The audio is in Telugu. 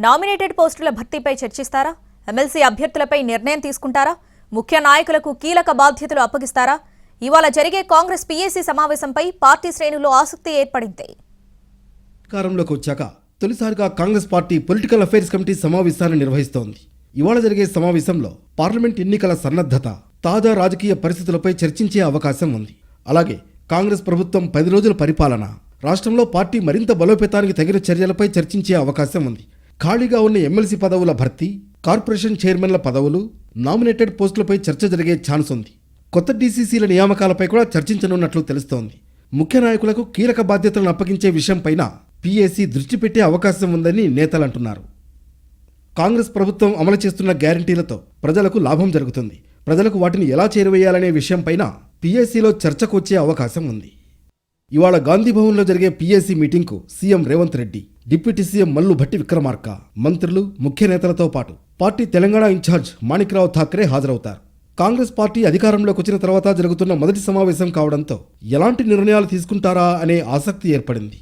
నామినేటెడ్ పోస్టుల భర్తీపై చర్చిస్తారా? ఎమ్మెల్సీ అభ్యర్థులపై నిర్ణయం తీసుకుంటారా? ముఖ్య నాయకులకు కీలక బాధ్యతలు అప్పగిస్తారా? ఇవాళ జరిగే కాంగ్రెస్ పీఏసీ సమావేశంపై పార్టీ శ్రేణుల్లో ఆసక్తి ఏర్పడింది. అధికారంలోకి వచ్చాక తొలిసారిగా Congress party political affairs committee సమావేశాన్ని నిర్వహిస్తోంది. ఇవాళ జరిగే సమావేశంలో పార్లమెంట్ ఎన్నికల సన్నద్ధత, తాజా రాజకీయ పరిస్థితులపై చర్చించే అవకాశం ఉంది. అలాగే కాంగ్రెస్ ప్రభుత్వం 10 రోజుల పరిపాలన, రాష్ట్రంలో పార్టీ మరింత బలోపేతానికి తగిన చర్యలపై చర్చించే అవకాశం ఉంది. ఖాళీగా ఉన్న ఎమ్మెల్సీ పదవుల భర్తీ, కార్పొరేషన్ చైర్మన్ల పదవులు, నామినేటెడ్ పోస్టులపై చర్చ జరిగే ఛాన్స్ ఉంది. కొత్త డీసీసీల నియామకాలపై కూడా చర్చించనున్నట్లు తెలుస్తోంది. ముఖ్య నాయకులకు కీలక బాధ్యతలను అప్పగించే విషయంపైన పీఏసీ దృష్టి పెట్టే అవకాశం ఉందని నేతలంటున్నారు. కాంగ్రెస్ ప్రభుత్వం అమలు చేస్తున్న గ్యారంటీలతో ప్రజలకు లాభం జరుగుతుంది. ప్రజలకు వాటిని ఎలా చేరువేయాలనే విషయంపైన పీఏసీలో చర్చకు వచ్చే అవకాశం ఉంది. ఇవాళ గాంధీభవన్లో జరిగే పీఏసీ మీటింగ్కు CM Revanth Reddy, deputy CM Mallu Bhatti Vikramarka, మంత్రులు, ముఖ్య నేతలతో పాటు పార్టీ తెలంగాణ ఇన్ఛార్జ్ మాణిక్రావు ఠాక్రే హాజరవుతారు. కాంగ్రెస్ పార్టీ అధికారంలోకి వచ్చిన తర్వాత జరుగుతున్న మొదటి సమావేశం కావడంతో ఎలాంటి నిర్ణయాలు తీసుకుంటారా అనే ఆసక్తి ఏర్పడింది.